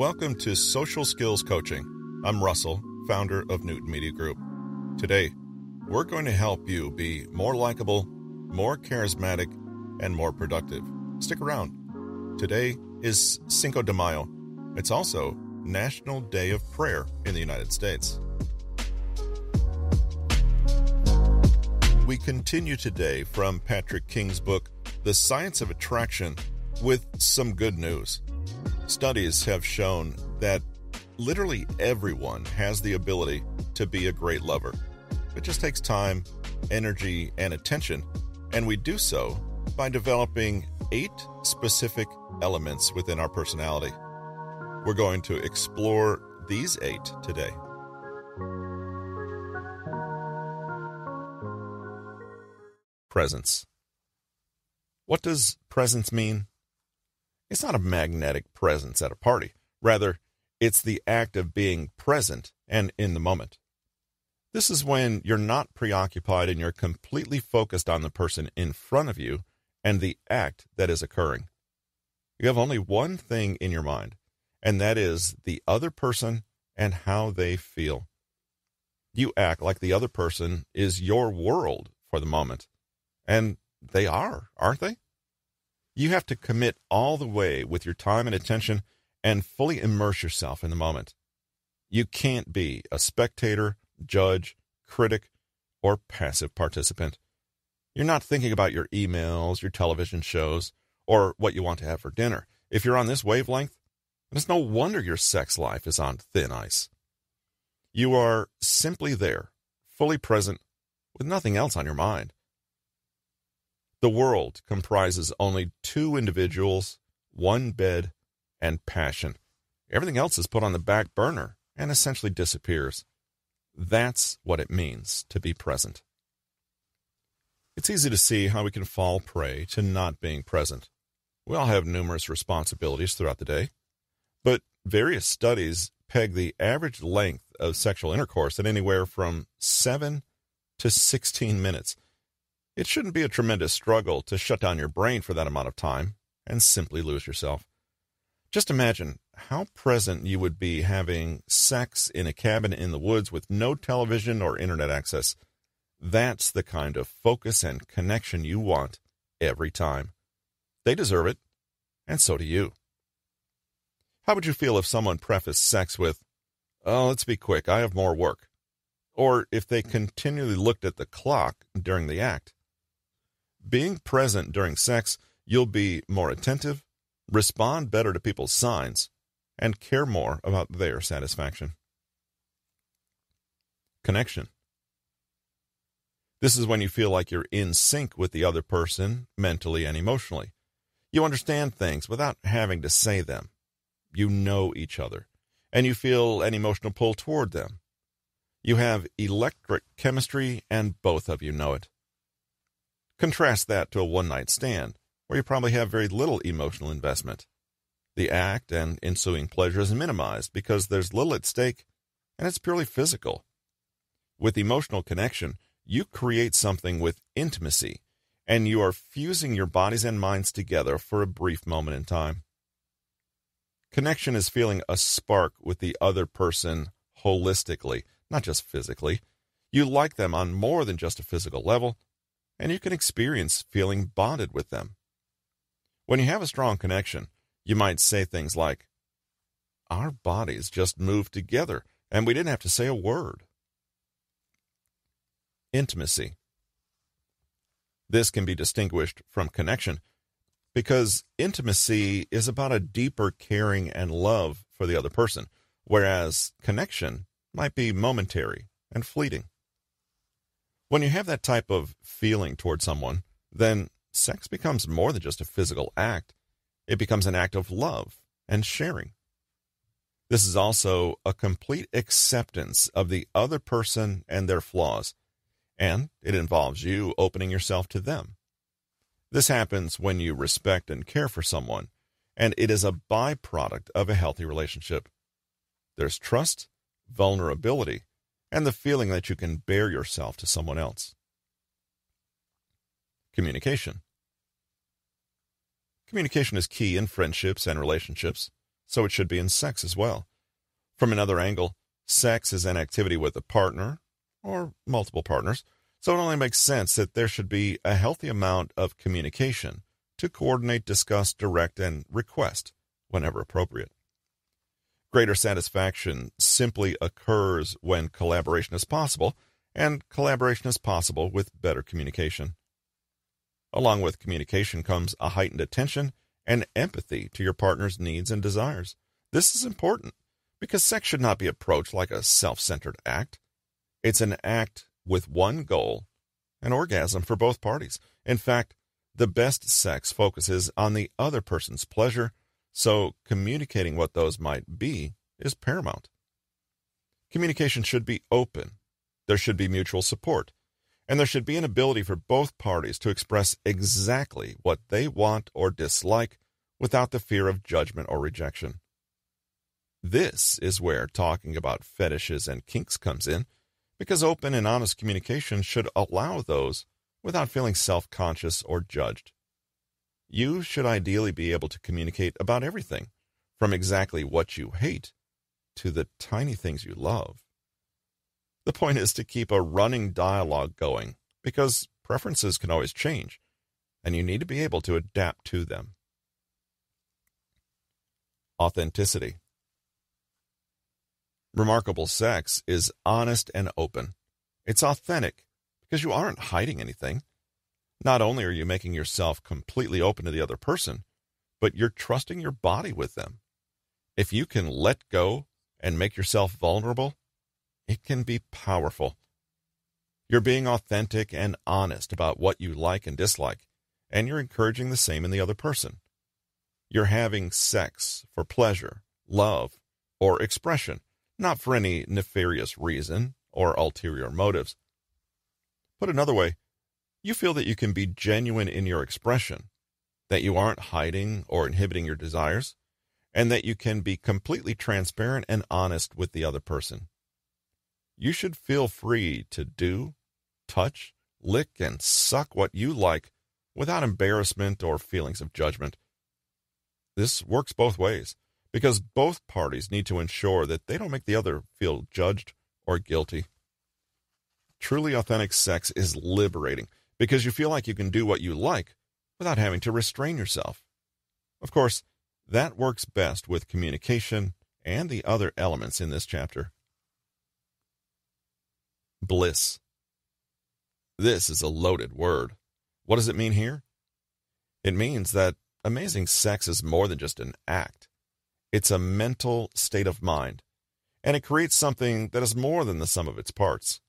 Welcome to Social Skills Coaching. I'm Russell, founder of Newton Media Group. Today, we're going to help you be more likable, more charismatic, and more productive. Stick around. Today is Cinco de Mayo. It's also National Day of Prayer in the United States. We continue today from Patrick King's book, The Science of Attraction, with some good news. Studies have shown that literally everyone has the ability to be a great lover. It just takes time, energy, and attention, and we do so by developing 8 specific elements within our personality. We're going to explore these 8 today. Presence. What does presence mean? It's not a magnetic presence at a party. Rather, it's the act of being present and in the moment. This is when you're not preoccupied and you're completely focused on the person in front of you and the act that is occurring. You have only one thing in your mind, and that is the other person and how they feel. You act like the other person is your world for the moment. And they are, aren't they? You have to commit all the way with your time and attention and fully immerse yourself in the moment. You can't be a spectator, judge, critic, or passive participant. You're not thinking about your emails, your television shows, or what you want to have for dinner. If you're on this wavelength, it's no wonder your sex life is on thin ice. You are simply there, fully present, with nothing else on your mind. The world comprises only 2 individuals, 1 bed, and passion. Everything else is put on the back burner and essentially disappears. That's what it means to be present. It's easy to see how we can fall prey to not being present. We all have numerous responsibilities throughout the day, but various studies peg the average length of sexual intercourse at anywhere from 7 to 16 minutes. It shouldn't be a tremendous struggle to shut down your brain for that amount of time and simply lose yourself. Just imagine how present you would be having sex in a cabin in the woods with no television or internet access. That's the kind of focus and connection you want every time. They deserve it, and so do you. How would you feel if someone prefaced sex with, "Oh, let's be quick, I have more work," or if they continually looked at the clock during the act? Being present during sex, you'll be more attentive, respond better to people's signs, and care more about their satisfaction. Connection. This is when you feel like you're in sync with the other person mentally and emotionally. You understand things without having to say them. You know each other, and you feel an emotional pull toward them. You have electric chemistry, and both of you know it. Contrast that to a one-night stand, where you probably have very little emotional investment. The act and ensuing pleasure is minimized because there's little at stake, and it's purely physical. With emotional connection, you create something with intimacy, and you are fusing your bodies and minds together for a brief moment in time. Connection is feeling a spark with the other person holistically, not just physically. You like them on more than just a physical level, and you can experience feeling bonded with them. When you have a strong connection, you might say things like, "Our bodies just moved together, and we didn't have to say a word." Intimacy. This can be distinguished from connection because intimacy is about a deeper caring and love for the other person, whereas connection might be momentary and fleeting. When you have that type of feeling toward someone, then sex becomes more than just a physical act. It becomes an act of love and sharing. This is also a complete acceptance of the other person and their flaws, and it involves you opening yourself to them. This happens when you respect and care for someone, and it is a byproduct of a healthy relationship. There's trust, vulnerability, and the feeling that you can bare yourself to someone else. Communication. Communication is key in friendships and relationships. so it should be in sex as well. From another angle, sex is an activity with a partner, or multiple partners, so it only makes sense that there should be a healthy amount of communication to coordinate, discuss, direct, and request whenever appropriate. Greater satisfaction simply occurs when collaboration is possible, and collaboration is possible with better communication. Along with communication comes a heightened attention and empathy to your partner's needs and desires. This is important because sex should not be approached like a self-centered act. It's an act with one goal, an orgasm for both parties. In fact, the best sex focuses on the other person's pleasure, so communicating what those might be is paramount. Communication should be open. There should be mutual support, and there should be an ability for both parties to express exactly what they want or dislike without the fear of judgment or rejection. This is where talking about fetishes and kinks comes in, because open and honest communication should allow those without feeling self-conscious or judged. You should ideally be able to communicate about everything, from exactly what you hate to the tiny things you love. The point is to keep a running dialogue going, because preferences can always change, and you need to be able to adapt to them. Authenticity. Remarkable sex is honest and open. It's authentic because you aren't hiding anything. Not only are you making yourself completely open to the other person, but you're trusting your body with them. If you can let go and make yourself vulnerable, it can be powerful. You're being authentic and honest about what you like and dislike, and you're encouraging the same in the other person. You're having sex for pleasure, love, or expression, not for any nefarious reason or ulterior motives. Put another way, you feel that you can be genuine in your expression, that you aren't hiding or inhibiting your desires, and that you can be completely transparent and honest with the other person. You should feel free to do, touch, lick, and suck what you like without embarrassment or feelings of judgment. This works both ways, because both parties need to ensure that they don't make the other feel judged or guilty. Truly authentic sex is liberating, because you feel like you can do what you like without having to restrain yourself. Of course, that works best with communication and the other elements in this chapter. Bliss. This is a loaded word. What does it mean here? It means that amazing sex is more than just an act. It's a mental state of mind, and it creates something that is more than the sum of its parts.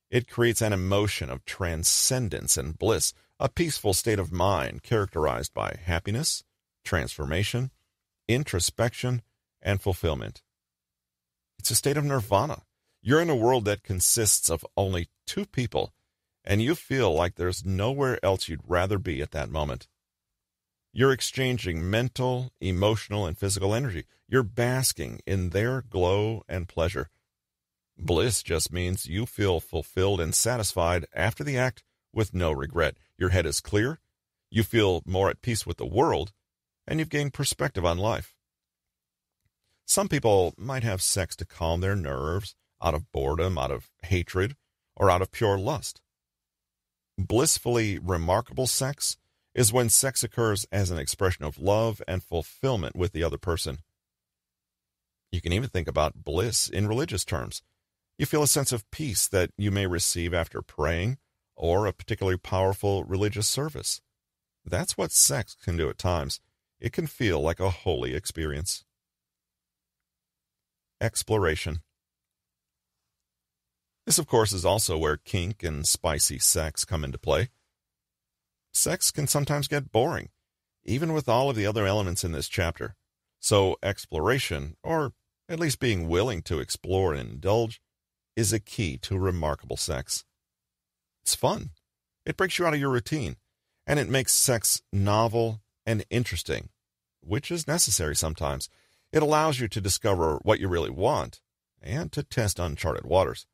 It creates an emotion of transcendence and bliss, a peaceful state of mind characterized by happiness, transformation, introspection, and fulfillment. It's a state of nirvana. You're in a world that consists of only two people, and you feel like there's nowhere else you'd rather be at that moment. You're exchanging mental, emotional, and physical energy. You're basking in their glow and pleasure. Bliss just means you feel fulfilled and satisfied after the act with no regret. Your head is clear, you feel more at peace with the world, and you've gained perspective on life. Some people might have sex to calm their nerves, out of boredom, out of hatred, or out of pure lust. Blissfully remarkable sex is when sex occurs as an expression of love and fulfillment with the other person. You can even think about bliss in religious terms. You feel a sense of peace that you may receive after praying or a particularly powerful religious service. That's what sex can do at times. It can feel like a holy experience. Exploration. This, of course, is also where kink and spicy sex come into play. Sex can sometimes get boring, even with all of the other elements in this chapter. So exploration, or at least being willing to explore and indulge, is a key to remarkable sex. It's fun. It breaks you out of your routine, and it makes sex novel and interesting, which is necessary sometimes. It allows you to discover what you really want and to test uncharted waters.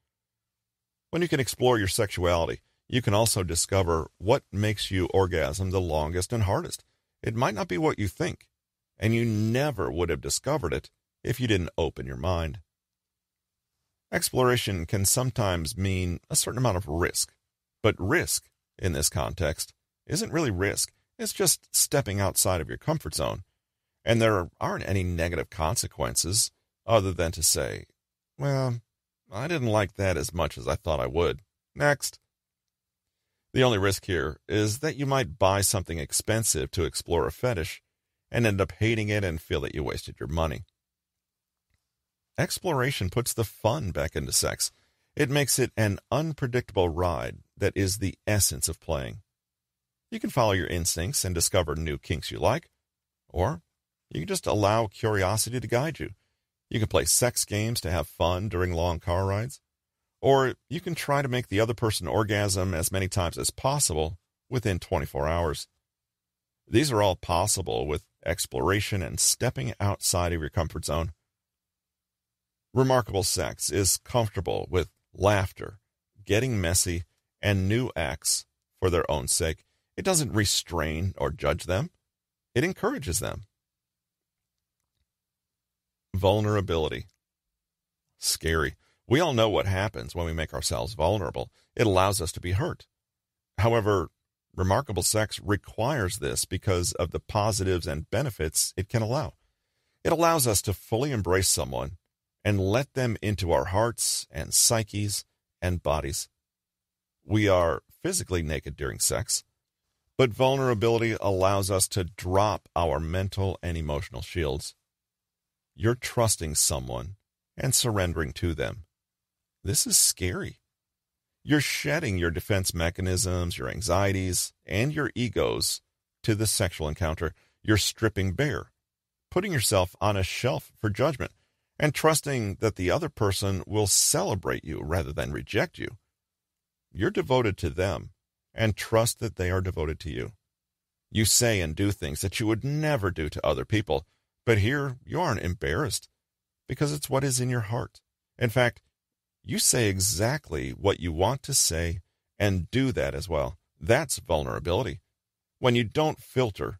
When you can explore your sexuality, you can also discover what makes you orgasm the longest and hardest. It might not be what you think, and you never would have discovered it if you didn't open your mind. Exploration can sometimes mean a certain amount of risk, but risk, in this context, isn't really risk. It's just stepping outside of your comfort zone, and there aren't any negative consequences other than to say, well, I didn't like that as much as I thought I would. Next. The only risk here is that you might buy something expensive to explore a fetish and end up hating it and feel that you wasted your money. Exploration puts the fun back into sex. It makes it an unpredictable ride that is the essence of playing. You can follow your instincts and discover new kinks you like, or you can just allow curiosity to guide you. You can play sex games to have fun during long car rides, or you can try to make the other person orgasm as many times as possible within 24 hours. These are all possible with exploration and stepping outside of your comfort zone. Remarkable sex is comfortable with laughter, getting messy, and new acts for their own sake. It doesn't restrain or judge them. It encourages them. Vulnerability. Scary. We all know what happens when we make ourselves vulnerable. It allows us to be hurt. However, remarkable sex requires this because of the positives and benefits it can allow. It allows us to fully embrace someone and let them into our hearts and psyches and bodies. We are physically naked during sex, but vulnerability allows us to drop our mental and emotional shields. You're trusting someone and surrendering to them. This is scary. You're shedding your defense mechanisms, your anxieties, and your egos to the sexual encounter. You're stripping bare, putting yourself on a shelf for judgment, and trusting that the other person will celebrate you rather than reject you. You're devoted to them and trust that they are devoted to you. You say and do things that you would never do to other people, but here you aren't embarrassed because it's what is in your heart. In fact, you say exactly what you want to say and do that as well. That's vulnerability. When you don't filter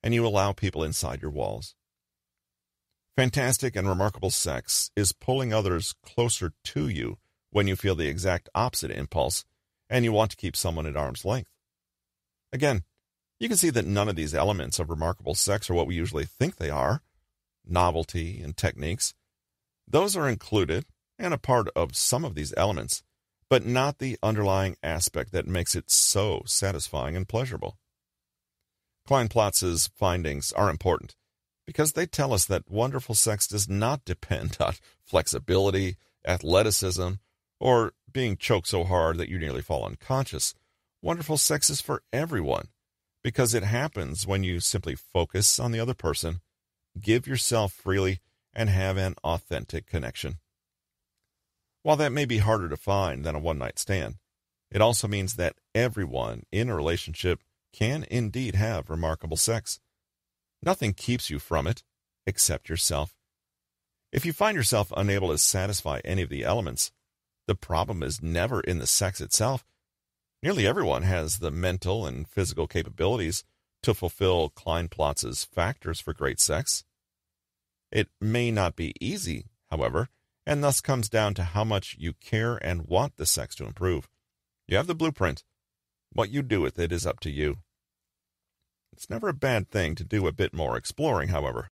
and you allow people inside your walls. Fantastic and remarkable sex is pulling others closer to you when you feel the exact opposite impulse and you want to keep someone at arm's length. Again, you can see that none of these elements of remarkable sex are what we usually think they are. Novelty and techniques. Those are included and a part of some of these elements, but not the underlying aspect that makes it so satisfying and pleasurable. Kleinplatz's findings are important because they tell us that wonderful sex does not depend on flexibility, athleticism, or being choked so hard that you nearly fall unconscious. Wonderful sex is for everyone because it happens when you simply focus on the other person, give yourself freely, and have an authentic connection. While that may be harder to find than a one-night stand, it also means that everyone in a relationship can indeed have remarkable sex. Nothing keeps you from it except yourself. If you find yourself unable to satisfy any of the elements, the problem is never in the sex itself. Nearly everyone has the mental and physical capabilities to fulfill Kleinplatz's factors for great sex. It may not be easy, however, and thus comes down to how much you care and want the sex to improve. You have the blueprint. What you do with it is up to you. It's never a bad thing to do a bit more exploring, however.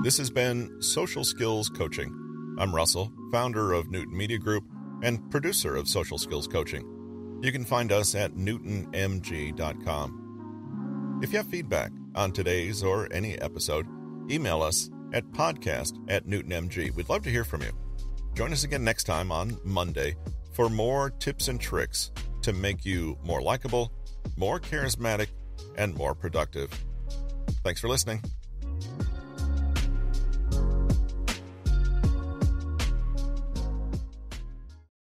This has been Social Skills Coaching. I'm Russell, founder of Newton Media Group and producer of Social Skills Coaching. You can find us at newtonmg.com. If you have feedback on today's or any episode, email us at podcast@newtonmg. We'd love to hear from you. Join us again next time on Monday for more tips and tricks to make you more likable, more charismatic, and more productive. Thanks for listening.